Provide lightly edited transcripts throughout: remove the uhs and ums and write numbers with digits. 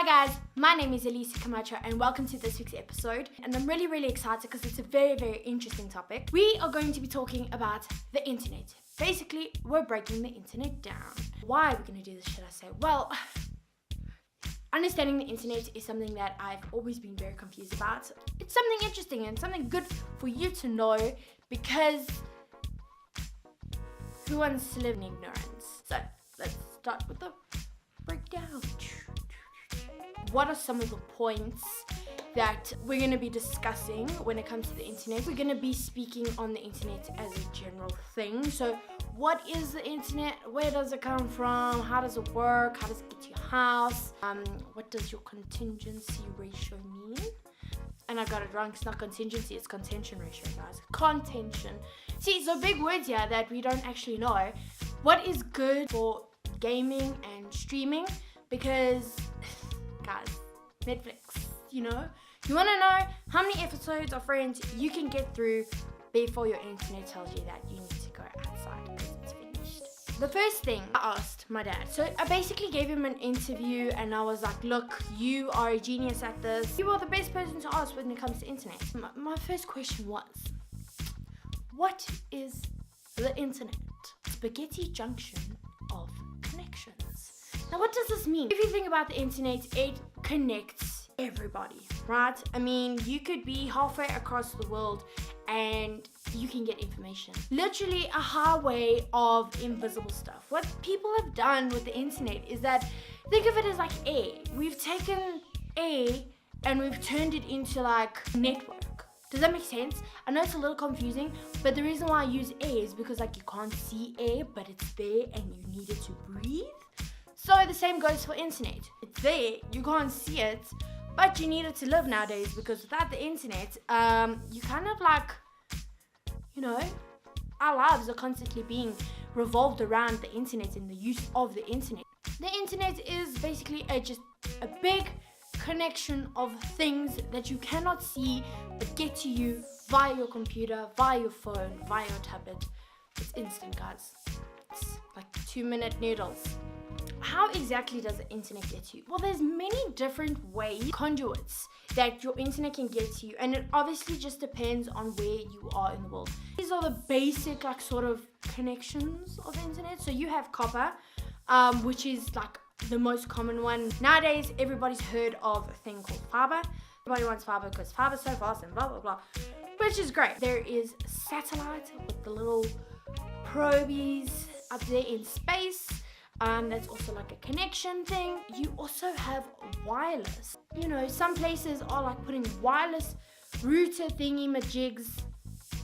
Hi guys, my name is Alicia Camacho and welcome to this week's episode. And I'm really excited because it's a very interesting topic. We are going to be talking about the internet. Basically, we're breaking the internet down. Why are we going to do this, should I say? Well, understanding the internet is something that I've always been very confused about. It's something interesting and something good for you to know because who wants to live in ignorance? So, let's start with the breakdown. What are some of the points that we're going to be discussing when it comes to the internet? We're going to be speaking on the internet as a general thing. So what is the internet? Where does it come from? How does it work? How does it get to your house? What does your contingency ratio mean? And I got it wrong. It's not contingency, it's contention ratio, guys. Contention. See, so big words here that we don't actually know. What is good for gaming and streaming? Because guys, Netflix, you know? You want to know how many episodes of Friends you can get through before your internet tells you that you need to go outside because it's finished. The first thing I asked my dad, so I basically gave him an interview and I was like, look, you are a genius at this. You are the best person to ask when it comes to internet. My first question was, what is the internet? Spaghetti junction of connections. Now, what does this mean? If you think about the internet, it connects everybody, right? I mean, you could be halfway across the world and you can get information. Literally a highway of invisible stuff. What people have done with the internet is that, think of it as like air. We've taken air and we've turned it into like network. Does that make sense? I know it's a little confusing, but the reason why I use air is because like you can't see air, but it's there and you need it to breathe. So the same goes for internet. It's there, you can't see it, but you need it to live nowadays because without the internet, you kind of like, you know, our lives are constantly being revolved around the internet and the use of the internet. The internet is basically just a big connection of things that you cannot see but get to you via your computer, via your phone, via your tablet. It's instant, guys. It's like 2-minute noodles. How exactly does the internet get to you? Well, there's many different ways, conduits, that your internet can get to you, and it obviously just depends on where you are in the world. These are the basic like sort of connections of the internet. So you have copper, which is like the most common one. Nowadays, everybody's heard of a thing called fiber. Everybody wants fiber because fiber's so fast and blah, blah, blah, which is great. There is satellite with the little probies up there in space. That's also like a connection thing. You also have wireless. You know, some places are like putting wireless router thingy-majigs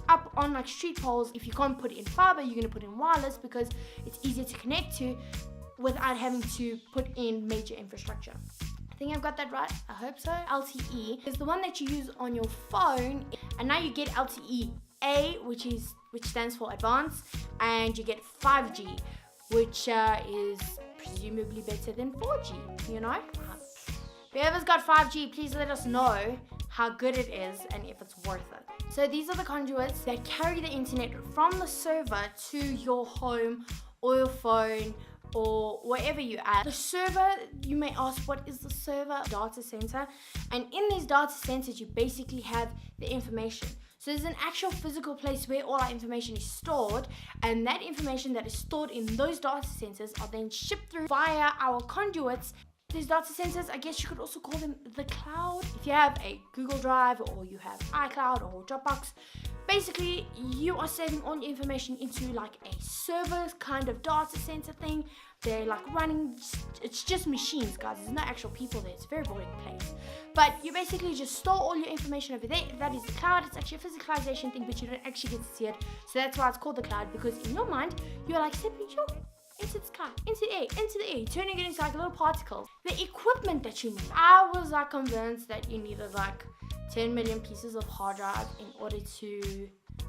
up on like street poles. If you can't put it in fiber, you're gonna put in wireless because it's easier to connect to without having to put in major infrastructure. I think I've got that right. I hope so. LTE is the one that you use on your phone, and now you get LTE-A, which stands for advanced, and you get 5G. Which is presumably better than 4G, you know? Whoever's got 5G, please let us know how good it is and if it's worth it. So these are the conduits that carry the internet from the server to your home or your phone or wherever you're at. The server, you may ask, what is the server? Data center. And in these data centers, you basically have the information. So there's an actual physical place where all our information is stored, and that information that is stored in those data centers are then shipped through via our conduits. These data centers, I guess you could also call them the cloud. If you have a Google Drive or you have iCloud or Dropbox, basically you are saving all your information into like a server kind of data center thing. They're like running, it's just machines, guys. There's no actual people there. It's a very boring place. But you basically just store all your information over there. That is the cloud. It's actually a physicalization thing, but you don't actually get to see it. So that's why it's called the cloud, because in your mind, you're like stepping into the sky, into the air, turning it into like little particles. The equipment that you need. I was like convinced that you needed like 10 million pieces of hard drive in order to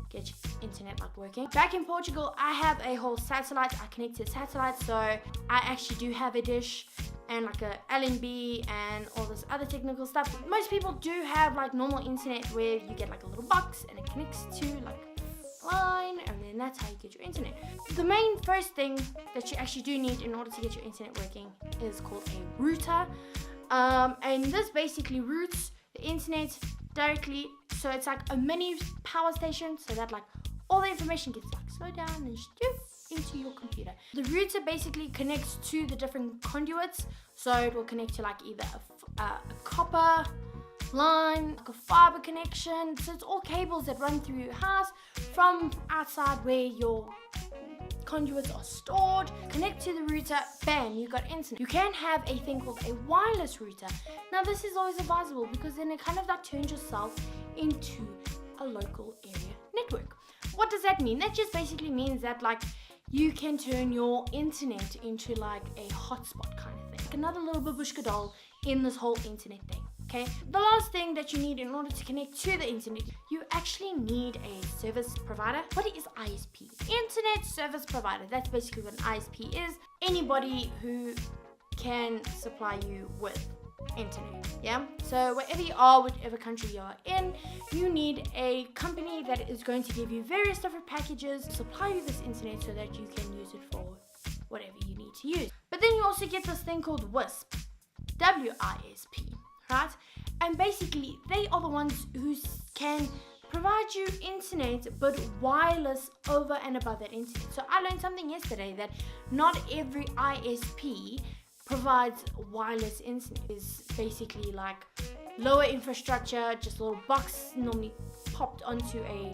get your internet like working. Back in Portugal, I have a whole satellite. I connect to a satellite, so I actually do have a dish and like a LNB and all this other technical stuff. Most people do have like normal internet where you get like a little box and it connects to like line, and then that's how you get your internet. The main first thing that you actually do need in order to get your internet working is called a router. And this basically routes the internet directly, so it's like a mini power station, so that like all the information gets like slowed down and into your computer. The router basically connects to the different conduits, so it will connect to like either a copper line, like a fiber connection. So it's all cables that run through your house from outside where your conduits are stored. Connect to the router, bam, you got internet. You can have a thing called a wireless router. Now this is always advisable because then it kind of like turns yourself into a local area network. What does that mean? That just basically means that like you can turn your internet into like a hotspot kind of thing, like another little babushka doll in this whole internet thing. Okay, the last thing that you need in order to connect to the internet, you actually need a service provider. What is ISP? Internet service provider. That's basically what an ISP is. Anybody who can supply you with internet. Yeah, so wherever you are, whichever country you are in, you need a company that is going to give you various different packages, supply you this internet so that you can use it for whatever you need to use. But then you also get this thing called WISP, WISP, right? And basically they are the ones who can provide you internet but wireless over and above that internet. So I learned something yesterday that not every ISP provides wireless internet. It's basically like lower infrastructure, just a little box normally popped onto a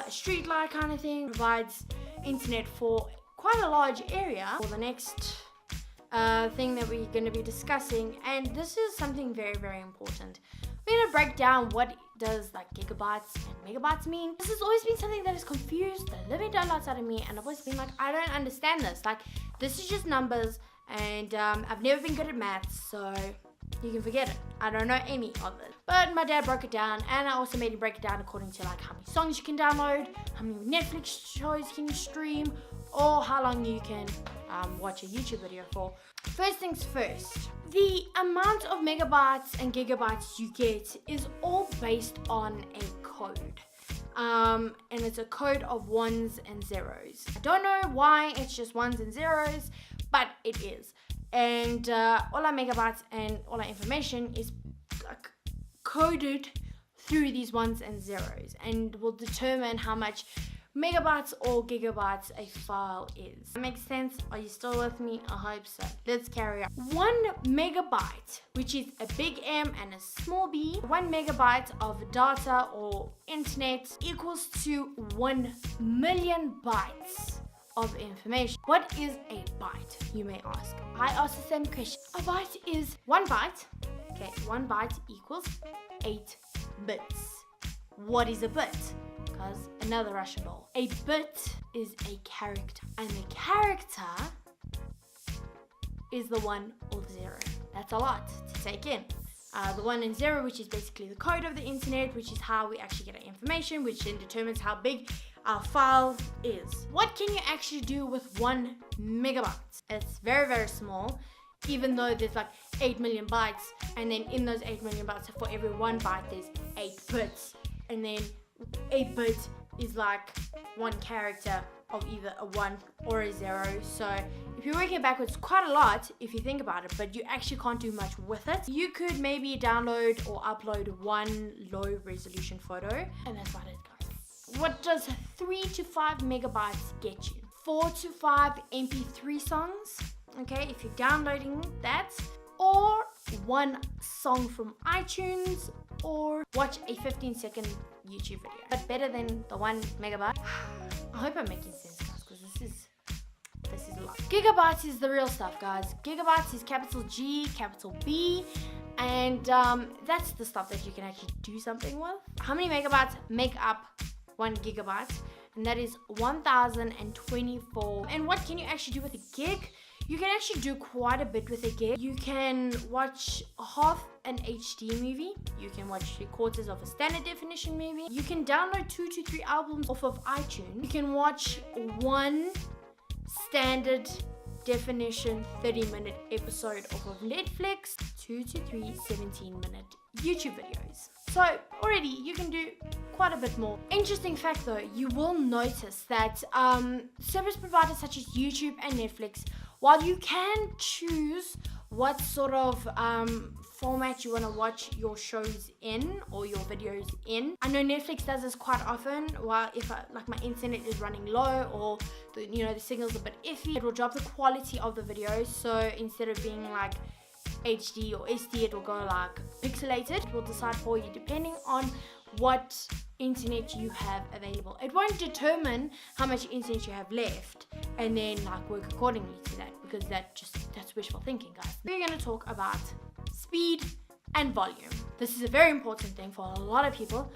street light kind of thing, provides internet for quite a large area. For the next thing that we're going to be discussing, and this is something very, very important. We're going to break down what does like gigabytes and megabytes mean. This has always been something that has confused the living daylights out of me, and I've always been like, I don't understand this. Like, this is just numbers, and I've never been good at maths, so you can forget it. I don't know any of it. But my dad broke it down, and I also made him break it down according to like how many songs you can download, how many Netflix shows can you stream, or how long you can watch a YouTube video for. First things first, the amount of megabytes and gigabytes you get is all based on a code. And it's a code of ones and zeros. I don't know why it's just ones and zeros, but it is. And all our megabytes and all our information is like coded through these ones and zeros, and will determine how much megabytes or gigabytes a file is. That makes sense? Are you still with me? I hope so. Let's carry on. 1 megabyte, which is a big M and a small b, 1 megabyte of data or internet equals to 1 million bytes of information. What is a byte, you may ask? I ask the same question. A byte is 1 byte. Okay, 1 byte equals 8 bits. What is a bit? Because another Russian doll. A bit is a character, and the character is the 1 or the 0. That's a lot to take in. The 1 and 0, which is basically the code of the internet, which is how we actually get our information, which then determines how big our file is. What can you actually do with 1 megabyte? It's very, very small, even though there's like 8 million bytes, and then in those 8 million bytes, for every 1 byte, there's 8 bits, and then a bit is like 1 character of either a 1 or a 0. So if you're working backwards, quite a lot if you think about it, but you actually can't do much with it. You could maybe download or upload 1 low resolution photo, and that's about it, guys. What does 3 to 5 megabytes get you? 4 to 5 MP3 songs, okay, if you're downloading that, or 1 song from iTunes, or watch a 15-second YouTube video. But better than the 1 megabyte. I hope I'm making sense, guys, because this is a lot. Gigabytes is the real stuff, guys. Gigabytes is capital G, capital B, and that's the stuff that you can actually do something with. How many megabytes make up 1 gigabyte? And that is 1024. And what can you actually do with a gig? You can actually do quite a bit with a gig. You can watch half an HD movie. You can watch 3/4 of a standard definition movie. You can download 2 to 3 albums off of iTunes. You can watch 1 standard definition 30-minute episode off of Netflix, 2 to 3 17-minute YouTube videos. So already you can do quite a bit more. Interesting fact though, you will notice that service providers such as YouTube and Netflix, while you can choose what sort of format you want to watch your shows in or your videos in. I know Netflix does this quite often. Well, if like my internet is running low or the signal's a bit iffy, it will drop the quality of the videos. So instead of being like HD or SD, it will go like pixelated. It will decide for you depending on what internet you have available. It won't determine how much internet you have left and then like work accordingly to that, because that's wishful thinking, guys. We're going to talk about speed and volume. This is a very important thing for a lot of people.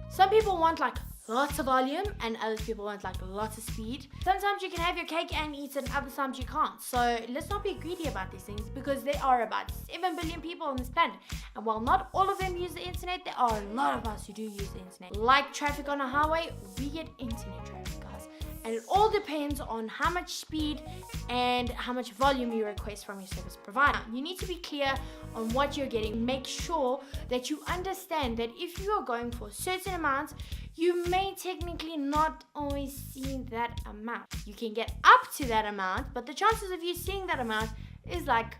Some people want like lots of volume and other people want like lots of speed. Sometimes you can have your cake and eat it and other times you can't. So let's not be greedy about these things, because there are about 7 billion people on this planet. And while not all of them use the internet, there are a lot of us who do use the internet. Like traffic on a highway, we get internet traffic, guys. And it all depends on how much speed and how much volume you request from your service provider. You need to be clear on what you're getting. Make sure that you understand that if you are going for a certain amount, you may technically not always see that amount. You can get up to that amount, but the chances of you seeing that amount is like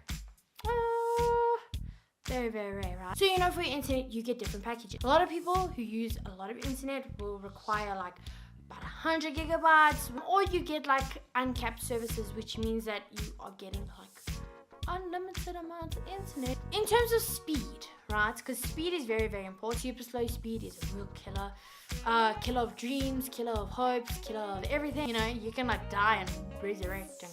very, very rare, right? So for your internet, you get different packages. A lot of people who use a lot of internet will require like about 100 gigabytes, or you get like uncapped services, which means that you are getting like unlimited amount of internet. In terms of speed, right? Because speed is very, very important. Super slow speed is a real killer. Killer of dreams, killer of hopes, killer of everything. You can like die and resurrect, and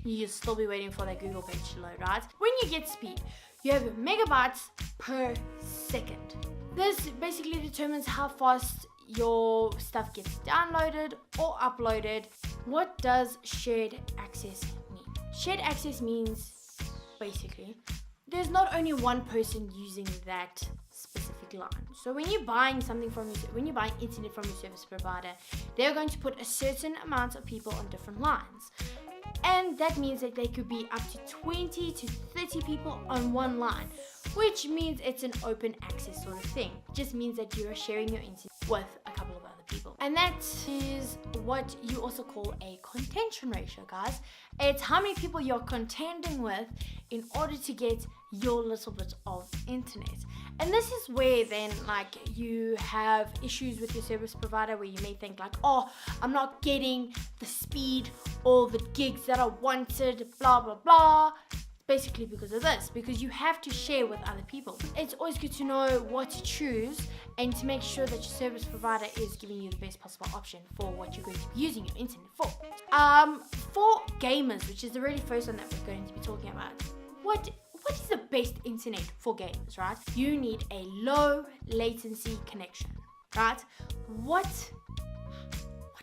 you'll still be waiting for that Google page to load, right? When you get speed, you have megabytes per second. This basically determines how fast your stuff gets downloaded or uploaded. What does shared access mean? Shared access means basically there's not only one person using that specific line. So when you're buying internet from your service provider, they're going to put a certain amount of people on different lines. And that means that they could be up to 20 to 30 people on one line, which means it's an open access sort of thing. It just means that you are sharing your internet with a couple of other people. And that is what you also call a contention ratio, guys. It's how many people you're contending with in order to get your little bit of internet. And this is where then like you have issues with your service provider, where you may think like, oh, I'm not getting the speed or the gigs that I wanted, blah blah blah. Basically because of this, because you have to share with other people. It's always good to know what to choose and to make sure that your service provider is giving you the best possible option for what you're going to be using your internet for. For gamers, which is the really first one that we're going to be talking about, what is the best internet for gamers, right? You need a low latency connection, right? What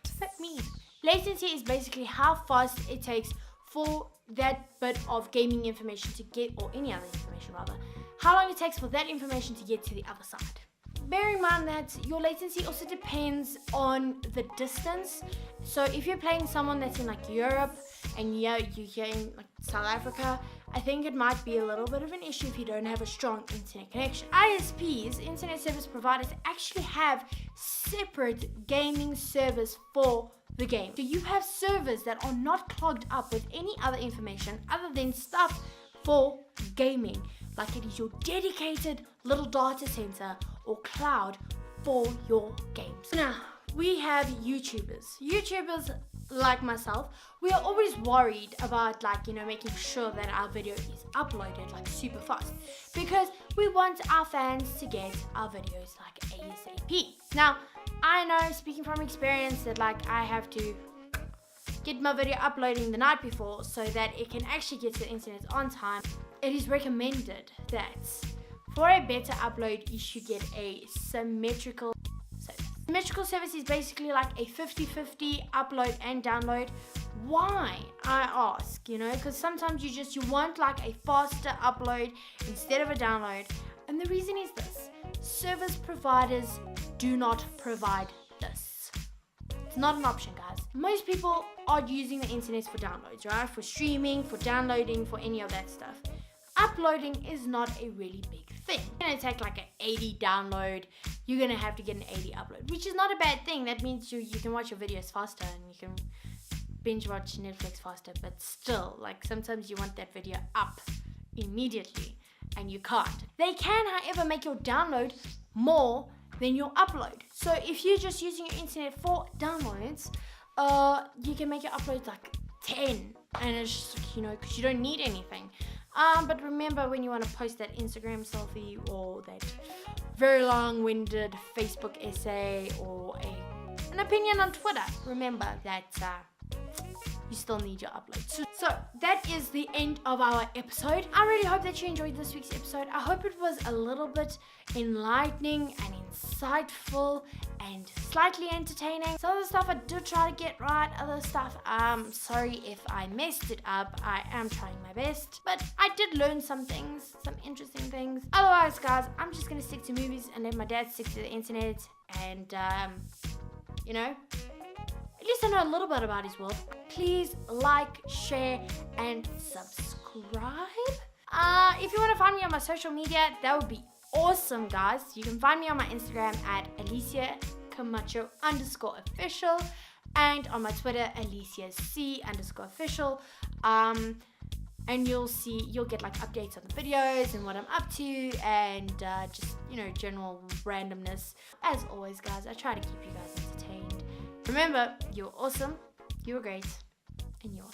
does that mean? Latency is basically how fast it takes for that bit of gaming information to get, or any other information rather, how long it takes for that information to get to the other side. Bear in mind that your latency also depends on the distance. So if you're playing someone that's in like Europe and you're here in like South Africa, I think it might be a little bit of an issue if you don't have a strong internet connection. ISPs, internet service providers, actually have separate gaming servers for the game. So you have servers that are not clogged up with any other information other than stuff for gaming, like it is your dedicated little data center or cloud for your games. Now, we have YouTubers. YouTubers like myself, we are always worried about making sure that our video is uploaded like super fast, because we want our fans to get our videos like ASAP. Now, I know, speaking from experience, that I have to get my video uploading the night before so that it can actually get to the internet on time. It is recommended that for a better upload, you should get a symmetrical service. Symmetrical service is basically like a 50-50 upload and download. Why, I ask, because sometimes you want like a faster upload instead of a download. And the reason is this: service providers do not provide this. It's not an option, guys. Most people are using the internet for downloads, right? For streaming, for downloading, for any of that stuff. Uploading is not a really big thing. It's gonna take like an 80 download. You're gonna have to get an 80 upload, which is not a bad thing. That means you can watch your videos faster and you can binge watch Netflix faster. But still, sometimes you want that video up immediately, and you can't. They can, however, make your download more than your upload. So if you're just using your internet for downloads, you can make your uploads like 10, and it's just, because you don't need anything. But remember, when you want to post that Instagram selfie or that very long-winded Facebook essay or an opinion on Twitter, remember that you still need your upload. So that is the end of our episode. I really hope that you enjoyed this week's episode. I hope it was a little bit enlightening and insightful and slightly entertaining. Some of the stuff I did try to get right, other stuff, sorry if I messed it up. I am trying my best, but I did learn some things, some interesting things. Otherwise, guys, I'm just gonna stick to movies and let my dad stick to the internet, and at least I know a little bit about his world. Please like, share, and subscribe. If you want to find me on my social media, that would be awesome, guys. You can find me on my Instagram at Alicia Camacho _official, and on my Twitter, Alicia C_official. And you'll get like updates on the videos and what I'm up to, and just general randomness. As always, guys, I try to keep you guys entertained. Remember, you're awesome, you're great, and you're